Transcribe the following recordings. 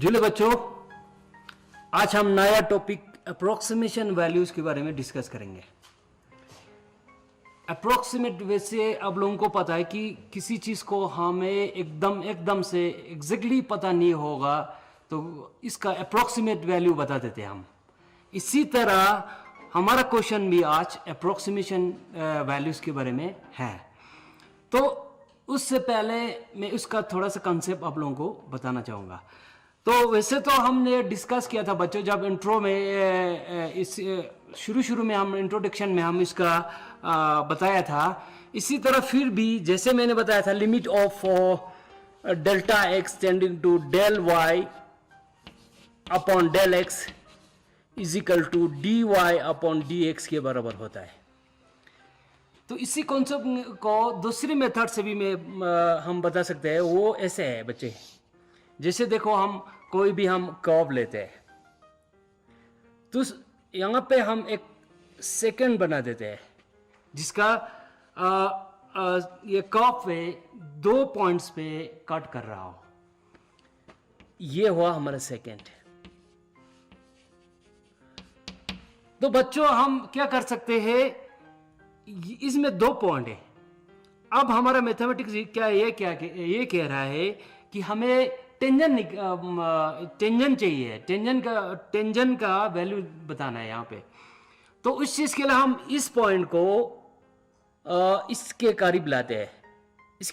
जुले बच्चों, आज हम नया टॉपिक अप्रोक्सीमेशन वैल्यूज के बारे में डिस्कस करेंगे। अप्रोक्सीमेट वैसे अब लोगों को पता है कि किसी चीज को हमें एकदम से एग्जैक्टली पता नहीं होगा तो इसका अप्रोक्सीमेट वैल्यू बता देते हैं हम। इसी तरह हमारा क्वेश्चन भी आज अप्रोक्सीमेशन वैल्यूज के बारे में है। तो उससे पहले मैं उसका थोड़ा सा कंसेप्ट आप लोगों को बताना चाहूँगा। तो वैसे तो हमने डिस्कस किया था बच्चों, जब इंट्रो में इस शुरू में हम इंट्रोडक्शन में हम इसका बताया था। इसी तरह फिर भी जैसे मैंने बताया था, limit of delta x tending to del y upon del x is equal to d y upon d x के बराबर होता है। तो इसी कॉन्सेप्ट को दूसरी मेथड से भी हम बता सकते हैं। वो ऐसे है बच्चे, जैसे देखो हम कोई भी हम कर्व लेते हैं तो यहाँ पे हम एक सेकंड बना देते हैं जिसका ये कर्व पे 2 पॉइंट्स पे कट कर रहा हो। ये हुआ हमारा सेकंड। तो बच्चों हम क्या कर सकते हैं, इसमें 2 पॉइंट है। अब हमारा मैथमेटिक्स ये कह रहा है कि हमें टेंजन चाहिए, टेंजन का वैल्यू बताना है यहाँ पे। तो उस चीज के लिए हम इस पॉइंट को इसके करीब लाते हैं, इस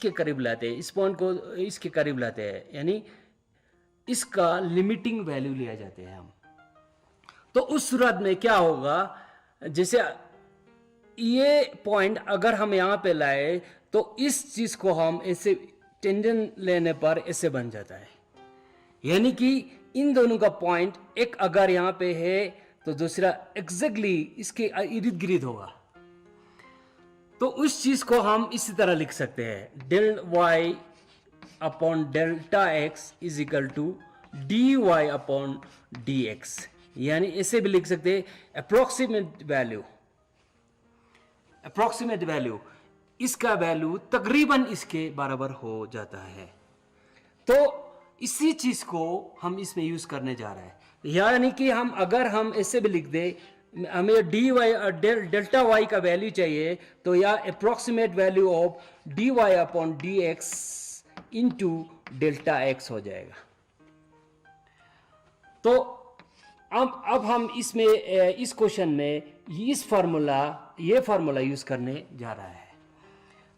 पॉइंट को इसके करीब लाते हैं, यानी इसका लिमिटिंग वैल्यू लिया जाते हैं हम। तो उस सूरत में क्या होगा, जैसे ये पॉइंट अगर हम यहां पे लाए तो इस चीज को हम ऐसे टेंजन लेने पर ऐसे बन जाता है, यानी कि इन दोनों का पॉइंट एक अगर यहां पे है तो दूसरा एग्जैक्टली इसके इर्द गिर्द होगा। तो उस चीज को हम इसी तरह लिख सकते हैं, del y upon delta x is equal to d y upon d x, यानी ऐसे भी लिख सकते हैं अप्रोक्सीमेट वैल्यू इसका वैल्यू तकरीबन इसके बराबर हो जाता है। तो इसी चीज को हम इसमें यूज करने जा रहे हैं, यानी कि अगर हम ऐसे भी लिख दे, हमें डी वाई डेल्टा वाई का वैल्यू चाहिए तो या approximate value of d y upon d x into delta x हो जाएगा। तो अब हम इसमें इस क्वेश्चन में ये फार्मूला यूज करने जा रहा है।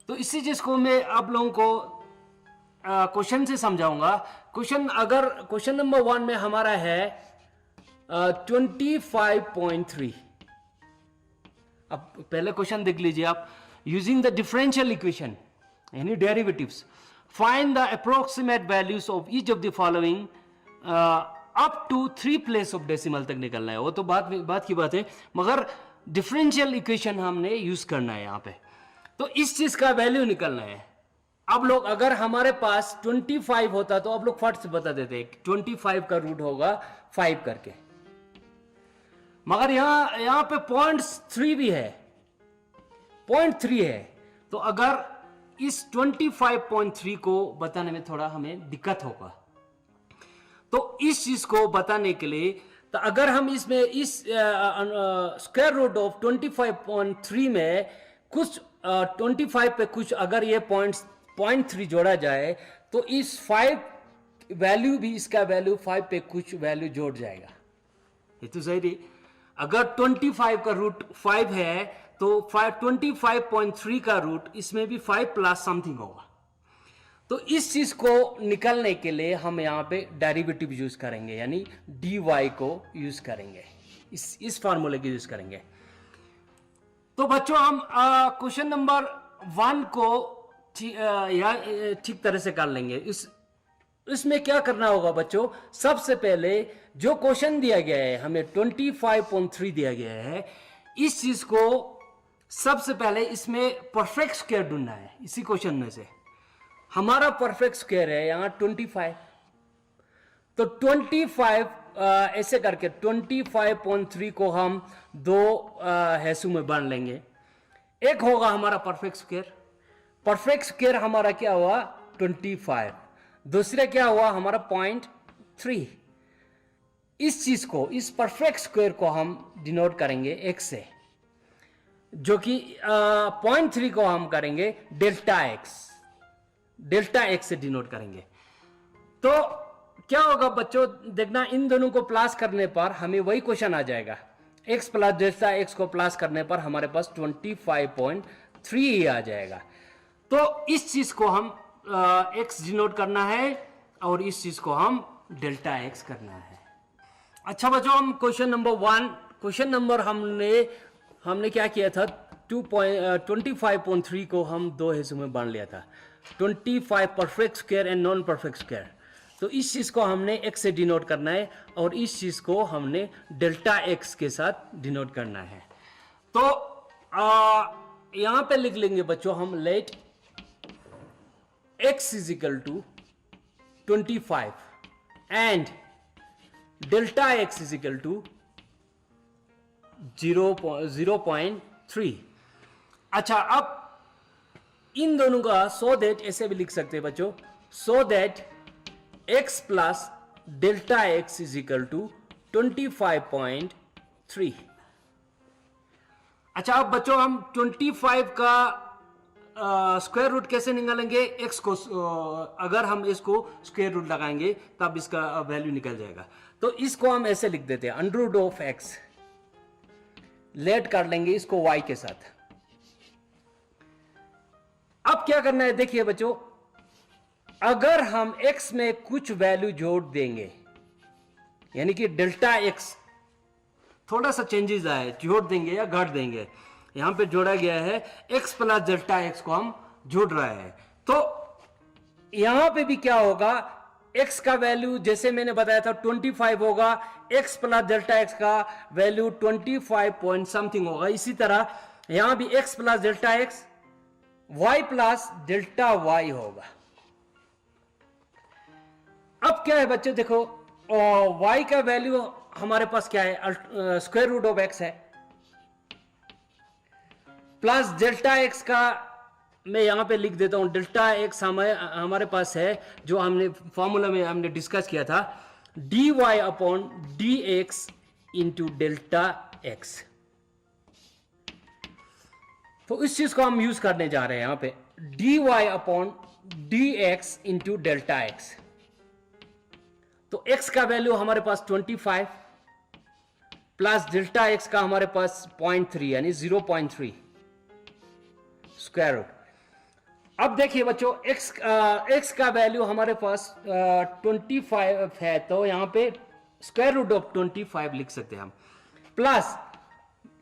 तो इसी चीज को मैं आप लोगों को क्वेश्चन से समझाऊंगा। क्वेश्चन नंबर 1 में हमारा है 25.3। अब पहले क्वेश्चन देख लीजिए आप। यूजिंग द डिफरेंशियल इक्वेशन यानी derivatives, find the approximate values of each of the following up to 3 place of decimal तक निकलना है। वो तो बात की बात है, मगर डिफरेंशियल इक्वेशन हमने यूज करना है यहाँ पे। तो इस चीज का वैल्यू निकलना है। अब लोग अगर हमारे पास 25 होता तो अब लोग फट से बता देते 25 का रूट होगा 5 करके, मगर यहां पे 0.3 भी है, 0.3 है। तो अगर इस 25.3 को बताने में थोड़ा हमें दिक्कत होगा। तो इस चीज को बताने के लिए तो अगर हम इसमें इस स्क्वायर रूट ऑफ 25.3 में कुछ 25 पे कुछ अगर ये 0.3 जोड़ा जाए तो इस 5 वैल्यू भी, इसका वैल्यू 5 पे कुछ वैल्यू जोड़ जाएगा। ये तो सही है। अगर 25 का रूट 5 है तो 25.3 का रूट इसमें भी 5 प्लस समथिंग होगा। तो इस चीज को निकालने के लिए हम यहाँ पे डेरिवेटिव यूज करेंगे, यानी डी वाई को यूज करेंगे, इस फार्मूले को यूज करेंगे। तो बच्चों हम क्वेश्चन नंबर 1 को ठीक तरह से कर लेंगे। इसमें क्या करना होगा बच्चों, सबसे पहले जो क्वेश्चन दिया गया है हमें 25.3 दिया गया है, इस चीज को सबसे पहले इसमें परफेक्ट स्क्वायर ढूंढना है। इसी क्वेश्चन में से हमारा परफेक्ट स्क्वायर है यहाँ 25। तो 25 ऐसे करके 25.3 को हम 2 हिस्सों में बांट लेंगे। एक होगा हमारा परफेक्ट स्क्वायर हमारा क्या हुआ 25, दूसरा क्या हुआ हमारा 0.3। इस चीज को, इस परफेक्ट स्क्वायर को हम डिनोट करेंगे x से, जो कि 0.3 को हम करेंगे डेल्टा x से डिनोट करेंगे। तो क्या होगा बच्चों, देखना इन दोनों को प्लस करने पर हमें वही क्वेश्चन आ जाएगा। x प्लस डेल्टा x को प्लस करने पर हमारे पास 25.3 आ जाएगा। तो इस चीज को हम x डिनोट करना है और इस चीज को हम डेल्टा x करना है। अच्छा बच्चों, हम क्वेश्चन नंबर 1, क्वेश्चन नंबर हमने क्या किया था, 25.3 को हम दो हिस्सों में बांट लिया था, 25 perfect square and non perfect square. तो इस चीज को हमने x से डिनोट करना है और इस चीज को हमने डेल्टा x के साथ डिनोट करना है। तो यहां पे लिख लेंगे बच्चों हम, let x is equal to 25 and delta x is equal to 0.3। अच्छा, अब इन दोनों का सो दैट ऐसे भी लिख सकते हैं बच्चों, so that x plus delta x is equal to 25.3। अच्छा, अब बच्चों हम 25 का स्क्वायर रूट कैसे निकालेंगे, x को अगर हम इसको स्क्वायर रूट लगाएंगे तब इसका वैल्यू निकल जाएगा। तो इसको हम ऐसे लिख देते हैं, under root of x, let कर लेंगे इसको y के साथ। अब क्या करना है, देखिए बच्चों, अगर हम x में कुछ वैल्यू जोड़ देंगे, यानी कि डेल्टा x थोड़ा सा चेंजेस आए, जोड़ देंगे या घट देंगे, यहां पे जोड़ा गया है x प्लस डेल्टा x को हम जोड़ रहे हैं, तो यहां पे भी क्या होगा, x का वैल्यू जैसे मैंने बताया था 25 होगा, x प्लस डेल्टा x का वैल्यू 25 पॉइंट समथिंग होगा। इसी तरह यहां भी x plus delta x, y plus delta y होगा। अब क्या है बच्चों, देखो y का वैल्यू हमारे पास क्या है, स्क्वायर रूट ऑफ x है, प्लस डेल्टा x का मैं यहां पे लिख देता हूं, डेल्टा x हमारे पास है जो हमने फॉर्मूला में हमने डिस्कस किया था, dy अपॉन dx इंटू डेल्टा x। तो इस चीज को हम यूज करने जा रहे हैं यहां पे, dy अपॉन dx इंटू डेल्टा x। तो x का वैल्यू हमारे पास 25 प्लस डेल्टा x का हमारे पास 0.3 यानी 0.3 स्क्वायर रूट। अब देखिए बच्चों, x का वैल्यू हमारे पास 25 है, तो यहां पे स्क्वायर रूट ऑफ 25 लिख सकते हैं हम, प्लस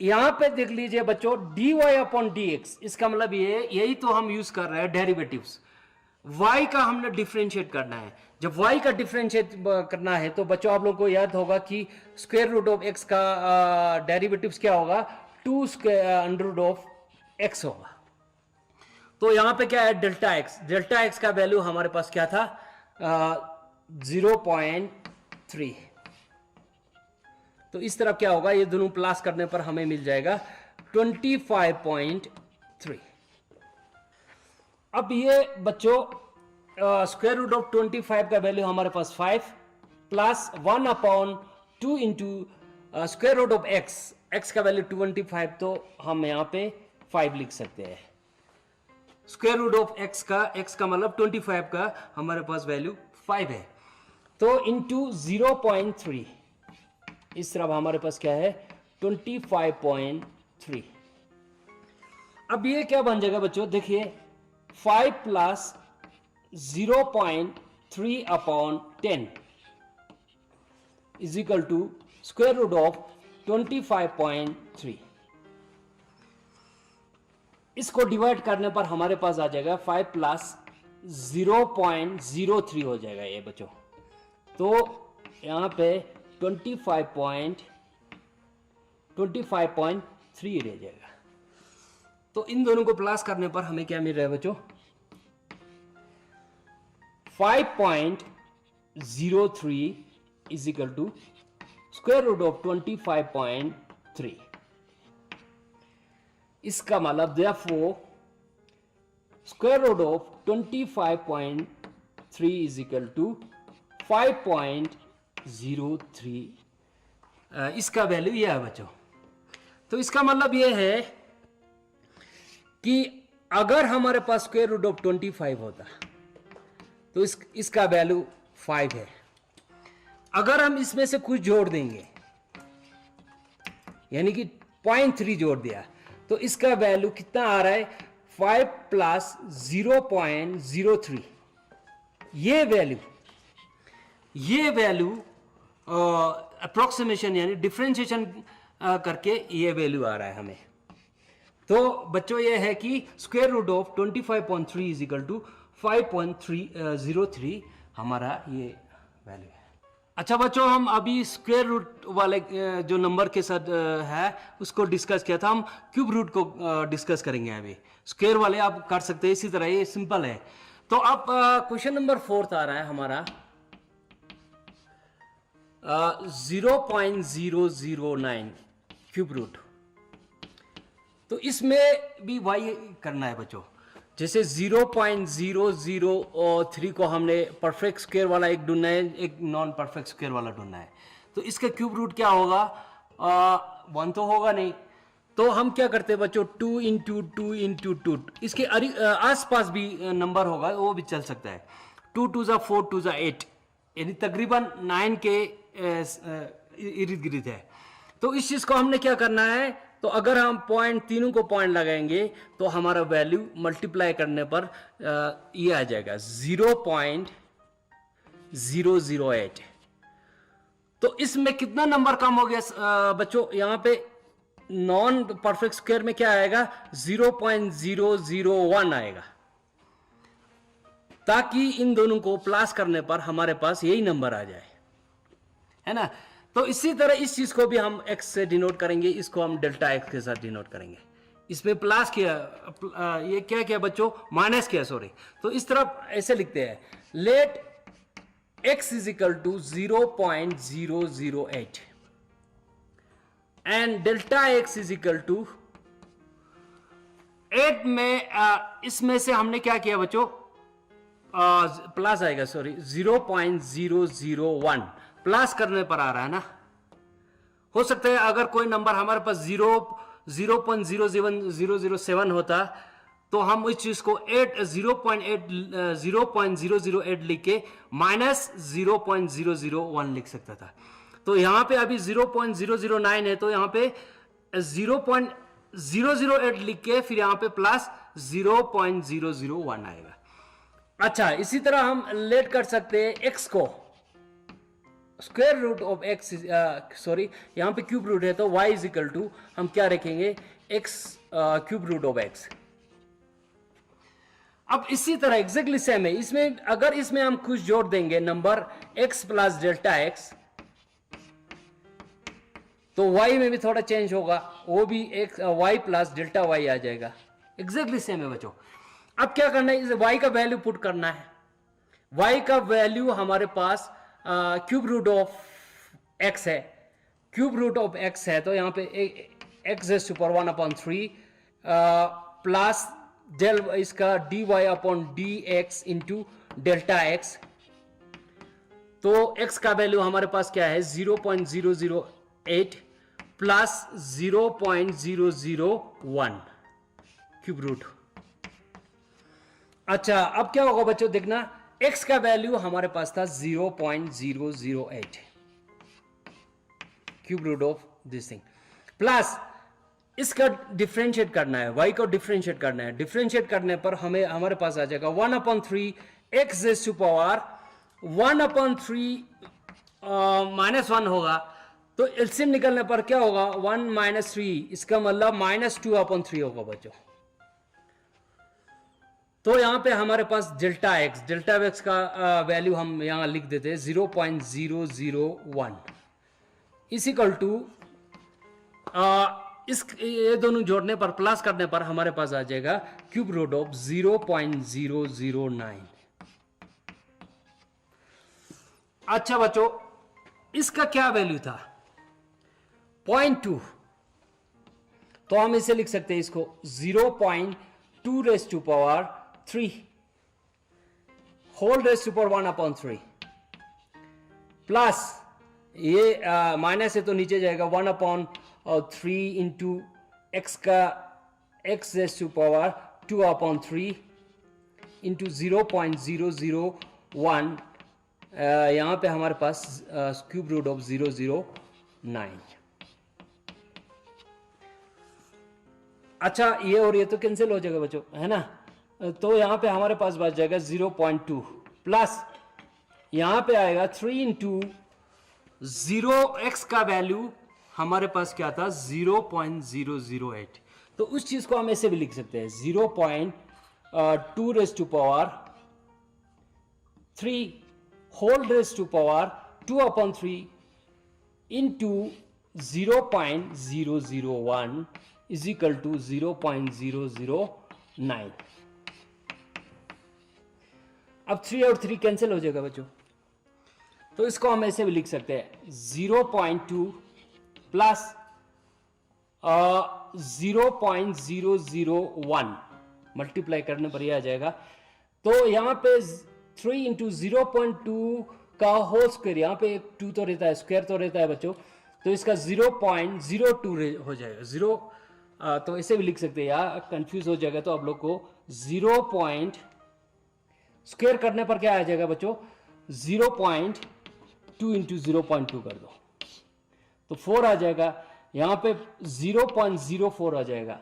यहां पे देख लीजिए बच्चों dy अपॉन dx, इसका मतलब ये, यही तो हम यूज कर रहे हैं डेरिवेटिव्स। y का हमने डिफरेंशिएट करना है, जब y का डिफरेंशिएट करना है तो बच्चों आप लोगों को याद होगा कि स्क्वायर रूट ऑफ x का डेरिवेटिव्स क्या होगा, 2 square under root of x होगा। तो यहां पे क्या है, डेल्टा x का वैल्यू हमारे पास क्या था, 0.3। तो इस तरफ क्या होगा, ये दोनों प्लस करने पर हमें मिल जाएगा 25.3। अब ये बच्चों स्क्वायर रूट ऑफ 25 का वैल्यू हमारे पास 5 plus 1 upon 2 into square root of x का वैल्यू 25, तो हम यहां पे 5 लिख सकते हैं। स्क्वायर रूट ऑफ x का मतलब 25 का हमारे पास वैल्यू 5 है, तो इंटू 0.3, इस तरफ हमारे पास क्या है 25.3। अब ये क्या बन जाएगा बच्चों, देखिए 5 plus 0.3 upon 10 is equal to square root of 25.3। इसको डिवाइड करने पर हमारे पास आ जाएगा 5 प्लस 0.03 हो जाएगा ये बच्चों, तो यहां पे 25.3 रह जाएगा। तो इन दोनों को प्लस करने पर हमें क्या मिल रहा है बच्चों, 5.03 is equal to square root of 25.3। इसका मतलब therefore square root of 25.3 is equal to 5.03 इसका वैल्यू ये है बच्चों। तो इसका मतलब ये है कि अगर हमारे पास स्क्वायर रूट ऑफ 25 होता तो इसका वैल्यू 5 है। अगर हम इसमें से कुछ जोड़ देंगे, यानी कि 0.3 जोड़ दिया, तो इसका वैल्यू कितना आ रहा है? 5 प्लस 0.03। ये वैल्यू अप्रोक्सीमेशन यानी डिफरेंशिएशन करके ये वैल्यू आ रहा है हमें। तो बच्चों ये है कि square root of 25.3 is equal to 5.303 हमारा ये वैल्यू है। अच्छा बच्चों, हम अभी स्क्वायर रूट वाले जो नंबर के साथ है उसको डिस्कस किया था, हम क्यूब रूट को डिस्कस करेंगे अभी। स्क्वायर वाले आप कर सकते हैं इसी तरह, ये सिंपल है। तो अब क्वेश्चन नंबर 4 आ रहा है हमारा 0.009 क्यूब रूट। तो इसमें भी y करना है बच्चों। जैसे 0.003 को हमने परफेक्ट स्क्वायर वाला एक ढूंढना है, एक नॉन परफेक्ट स्क्वायर वाला ढूंढना है। तो इसका क्यूब रूट क्या होगा? 1 तो होगा नहीं, तो हम क्या करते हैं बच्चों? 2 इंटू 2 इंटू 2। इसके आसपास भी नंबर होगा, वो भी चल सकता है। 2 2 जा 4 2 जा 8, यानी तकरीबन 9 के इर्द गिर्द है। तो इस चीज को हमने क्या करना है? तो अगर हम तीनों को पॉइंट लगाएंगे तो हमारा वैल्यू मल्टीप्लाई करने पर ये आ जाएगा 0.008। तो इसमें कितना नंबर कम हो गया बच्चों? यहां पे नॉन परफेक्ट स्क्वायर में क्या आएगा? 0.001 आएगा, ताकि इन दोनों को प्लस करने पर हमारे पास यही नंबर आ जाए, है ना। तो इसी तरह इस चीज को भी हम x से डिनोट करेंगे, इसको हम डेल्टा x के साथ डिनोट करेंगे। इसमें प्लस किया, ये क्या किया बच्चों? माइनस किया, सॉरी। तो इस तरफ ऐसे लिखते हैं, let x is equal to 0.008 and delta x is equal to 8 में इसमें से हमने क्या किया बच्चों? प्लस आएगा, सॉरी 0.001 प्लस करने पर आ रहा है ना। हो सकता है अगर कोई नंबर हमारे पास 0.007 होता तो हम इस चीज को 0.008 लिख के माइनस 0.001 लिख सकता था। तो यहां पे अभी 0.009 है, तो यहां पे 0.008 लिख के फिर यहां पे प्लस 0.001 आएगा। अच्छा, इसी तरह हम लेट कर सकते हैं x को square root of x, sorry यहां पे क्यूब रूट है तो y इज इक्वल टू हम क्या रखेंगे? x cube root of x। अब इसी तरह एग्जैक्टली सेम है इसमें, अगर इसमें हम कुछ जोड़ देंगे number x plus delta x, तो y में भी थोड़ा चेंज होगा, वो भी y प्लस डेल्टा y आ जाएगा। एग्जैक्टली सेम है बच्चों। अब क्या करना है? इस y का वैल्यू पुट करना है। y का वैल्यू हमारे पास क्यूब रूट ऑफ x है, क्यूब रूट ऑफ x है, तो यहां पे x raise to power 1/3 plus del इसका dy अपॉन dx इंटू डेल्टा x। तो x का वैल्यू हमारे पास क्या है? 0.008 प्लस 0.001 क्यूब रूट। अच्छा, अब क्या होगा बच्चों? देखना, x का वैल्यू हमारे पास था 0.008 cube root of this thing, plus इसका डिफरेंशिएट करना है, y को डिफरेंशिएट करना है। डिफरेंशिएट करने पर हमें हमारे पास आ जाएगा 1/3 x रेज़ टू पावर 1/3 -1 होगा। तो एलसीएम निकलने पर क्या होगा? 1 - 3, इसका मतलब -2/3 होगा बच्चों। तो यहां पे हमारे पास डेल्टा एक्स का वैल्यू हम यहां लिख देते हैं 0.001 इज इक्वल टू ये दोनों जोड़ने पर प्लस करने पर हमारे पास आ जाएगा क्यूब रूट ऑफ 0.009। अच्छा बच्चों, इसका क्या वैल्यू था? 0.2, तो हम इसे लिख सकते हैं इसको 0.2 raise to power 3 whole raise to power 1/3 plus ये माइनस है तो नीचे जाएगा 1/3 इंटू एक्स का x raise to power 2/3 into 0.001, यहाँ पे हमारे पास क्यूब रूट ऑफ 009। अच्छा, ये और ये तो कैंसिल हो जाएगा बच्चों, है ना। तो यहाँ पे हमारे पास बच जाएगा 0.2 प्लस यहाँ पे आएगा 3 इंटू 0x का वैल्यू हमारे पास क्या था 0.008। तो उस चीज को हम ऐसे भी लिख सकते हैं 0.2 raise to power 3 whole raise to power 2/3 into 0.001 is equal to 0.009। अब 3 और 3 कैंसिल हो जाएगा बच्चों, तो इसको हम ऐसे भी लिख सकते हैं 0.2 प्लस 0.001 मल्टीप्लाई करने पर यह आ जाएगा। तो यहाँ पे 3 इंटू 0.2 का होल स्क्वायर, यहाँ पे 2 तो रहता है, स्क्वायर तो रहता है बच्चों, तो इसका 0.02 हो जाएगा 0। तो ऐसे भी लिख सकते हैं, यार कंफ्यूज हो जाएगा तो आप लोग को 0. स्क्वायर करने पर क्या आ जाएगा बच्चों 0.2 इंटू 0.2 कर दो तो 4 आ जाएगा, यहां पे 0.04 आ जाएगा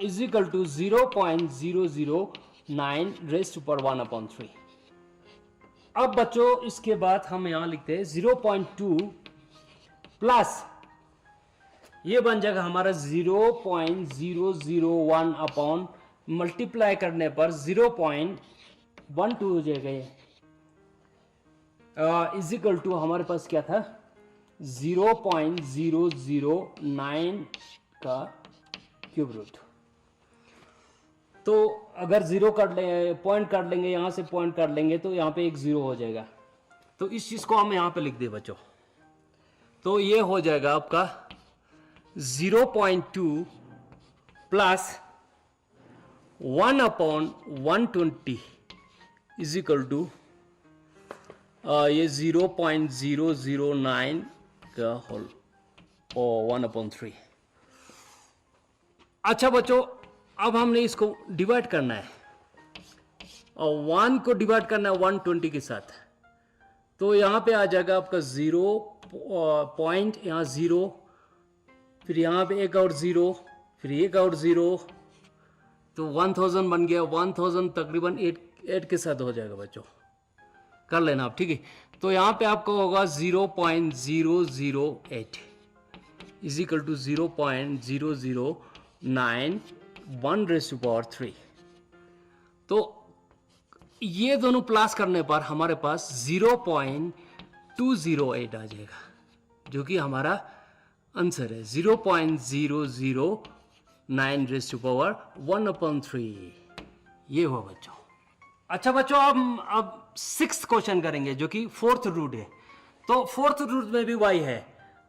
is equal to 0.009 raise to power 1/3। अब बच्चों इसके बाद हम यहां लिखते हैं 0.2 प्लस ये बन जाएगा हमारा 0.001 अपॉन मल्टीप्लाई करने पर 0.12 हो जाएगा ये इज इक्वल टू हमारे पास क्या था 0.009 का क्यूब रूट। तो अगर जीरो काट ले पॉइंट काट लेंगे, यहां से पॉइंट काट लेंगे तो यहां पे एक जीरो हो जाएगा। तो इस चीज को हम यहां पे लिख दे बच्चों, तो ये हो जाएगा आपका 0.2 प्लस 1/120 इज इक्वल टू ये 0.009 का होल 1/3। अच्छा बच्चों, अब हमने इसको डिवाइड करना है और 1 को डिवाइड करना है 120 के साथ। तो यहां पे आ जाएगा आपका 0 पॉइंट, यहाँ 0, फिर यहाँ पे एक और 0, फिर एक और 0, तो 1000 बन गया। 1000 तकरीबन 8 के साथ हो जाएगा बच्चों, कर लेना आप, ठीक है। तो यहाँ पे आपको होगा 0.008 इज इक्वल टू 0.009 1/3। तो ये दोनों प्लस करने पर हमारे पास 0.208 आ जाएगा, जो कि हमारा आंसर है 0.009 रेज़ टू पावर 1/3। ये हुआ बच्चों। अच्छा बच्चों, अब 6th क्वेश्चन करेंगे जो कि 4th रूट है। तो 4th रूट में भी y है,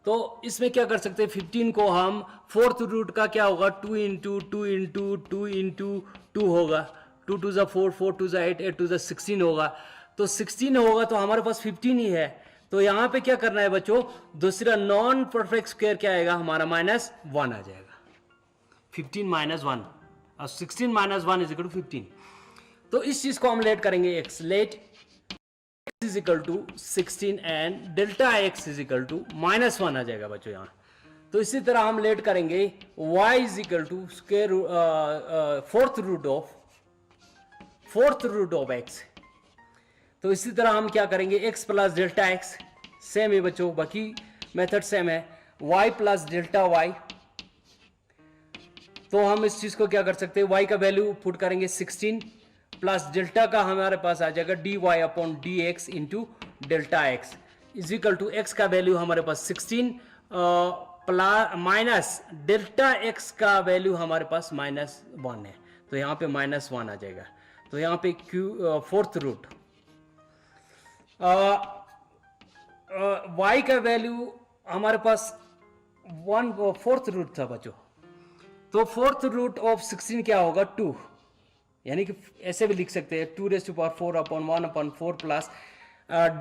तो इसमें क्या कर सकते हैं 15 को हम 4th रूट का क्या होगा 2 इंटू 2 इंटू 2 इंटू 2 होगा, 2 2 ज़ा 4, 4 2 ज़ा 8, 8 2 ज़ा 16 होगा। तो 16 होगा तो हमारे पास 15 ही है। तो यहाँ पे क्या करना है बच्चों, दूसरा नॉन परफेक्ट स्क्वायर क्या आएगा हमारा -1 आ जाएगा। 15 - 1 और 16 - 1 इज इक्वल टू 15। तो इस चीज को हम लेट करेंगे x, let x is equal to 16 and delta x is equal to -1 आ जाएगा बच्चों यहाँ। तो इसी तरह हम लेट करेंगे y is equal to square 4th root of x। तो इसी तरह हम क्या करेंगे x plus delta x, same है बच्चों, बाकी मेथड सेम है, y प्लस डेल्टा y। तो हम इस चीज को क्या कर सकते हैं, y का वैल्यू पुट करेंगे 16 प्लस डेल्टा का हमारे पास आ जाएगा dy/dx into delta x is equal to x का वैल्यू हमारे पास 16 प्लस माइनस डेल्टा x का वैल्यू हमारे पास -1 है, तो यहाँ पे -1 आ जाएगा। तो यहाँ पे 4th रूट y का वैल्यू हमारे पास 4th रूट था बच्चों। तो 4th रूट ऑफ 16 क्या होगा 2, यानी कि ऐसे भी लिख सकते हैं 2⁴ अपॉन 1/4 प्लस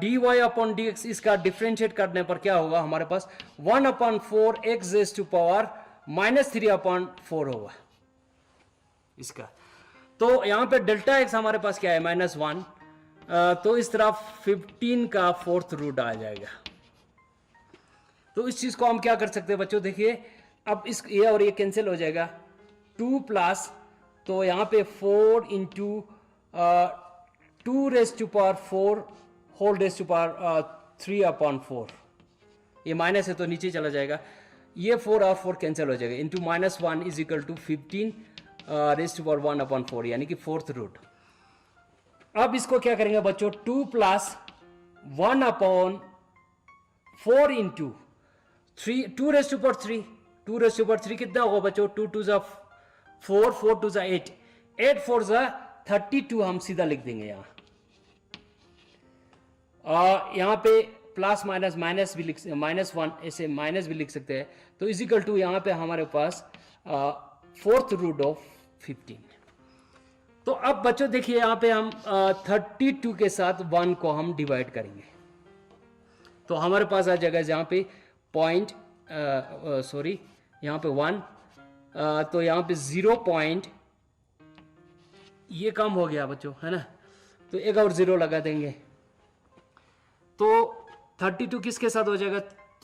dy अपॉन dx, इसका डिफ्रेंशिएट करने पर क्या होगा हमारे पास 1/4 x⁻³ होगा इसका। तो यहाँ पे डेल्टा x हमारे पास क्या है -1, तो इस तरफ 15 का 4th रूट आ जाएगा। तो इस चीज को हम क्या कर सकते हैं बच्चों, देखिए अब इस ये और ये कैंसिल हो जाएगा, 2 प्लस तो यहाँ पे 4 इंटू 2⁴ होल ⁻3/4, ये माइनस है तो नीचे चला जाएगा, ये 4 और 4 कैंसिल हो जाएगा, इंटू -1 इज इक्वल टू 15⁻1/4 यानी कि 4th रूट। अब इसको क्या करेंगे बच्चों, 2 प्लस 1/4 इंटू 2⁻3 कितना होगा बच्चों, 2 2 ज़ा 4, 4 2 ज़ा 8, 8 4 ज़ा 32 हम सीधा लिख देंगे यहाँ। यहाँ पे प्लस माइनस माइनस भी लिख, -1 ऐसे माइनस भी लिख सकते हैं, तो इजिकल टू यहाँ पे हमारे पास 4th रूट ऑफ 15। तो अब बच्चों देखिए यहाँ पे हम 32 के साथ 1 को हम डिवाइड करेंगे, तो हमारे पास आ जाएगा जहाँ पे यहाँ पे 1, तो यहाँ पे 0 पॉइंट, ये कम हो गया बच्चों है ना, तो एक और 0 लगा देंगे, तो 32 किसके साथ हो जाएगा,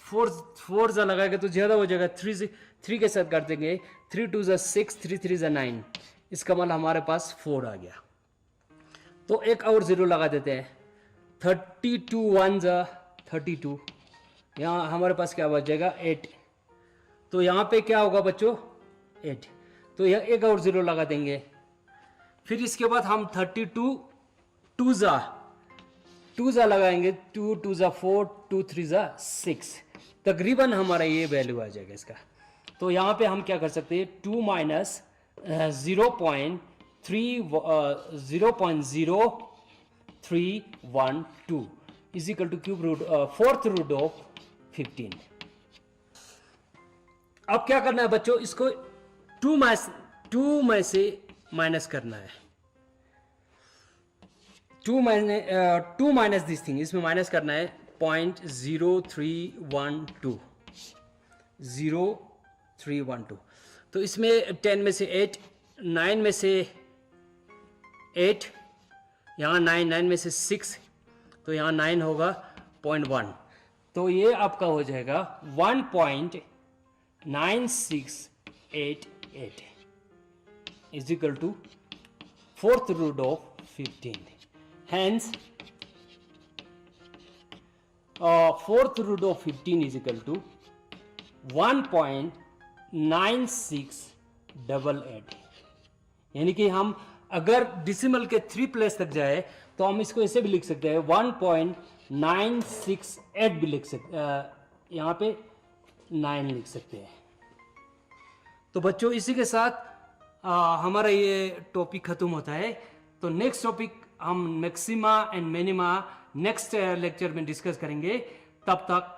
4 ज़ा लगाएगा तो ज़्यादा हो जाएगा, 3 के साथ कर देंगे, 3 2 ज़ा 6, 3 3 ज़ा 9, इसका मतलब हमारे पास 4 आ गया। तो एक और 0 लगा देते हैं, 32 1 ज़ा 32, यहाँ हमारे पास क्या बच जाएगा 8, तो यहाँ पे क्या होगा बच्चों 8, तो यह एक और 0 लगा देंगे। फिर इसके बाद हम 32 2 ज़ा लगाएंगे, 2 2 ज़ा 4, 2 3 ज़ा 6, तकरीबन हमारा ये वैल्यू आ जाएगा इसका। तो यहाँ पे हम क्या कर सकते हैं, 2 minus 0.0312 is equal to cube root 4th root of 15। अब क्या करना है बच्चों, इसको 2 में से माइनस करना है, 2 माइनस दिस थिंग, इसमें माइनस करना है 0.0312, तो इसमें 10 में से 8, 9 में से 8, यहाँ 9 में से 6, तो यहाँ 9 होगा 0.1, तो ये आपका हो जाएगा 1.9688 is equal to 4th root of 15। Hence, 4th root of 15 is equal to 1.9688, यानी कि हम अगर डिसिमल के 3 प्लेस तक जाए तो हम इसको ऐसे भी लिख सकते हैं, 1.968 भी लिख सकते हैं, यहाँ पे 9 लिख सकते हैं। तो बच्चों इसी के साथ हमारा ये टॉपिक खत्म होता है। तो नेक्स्ट टॉपिक हम maxima and minima next lecture में डिस्कस करेंगे। तब तक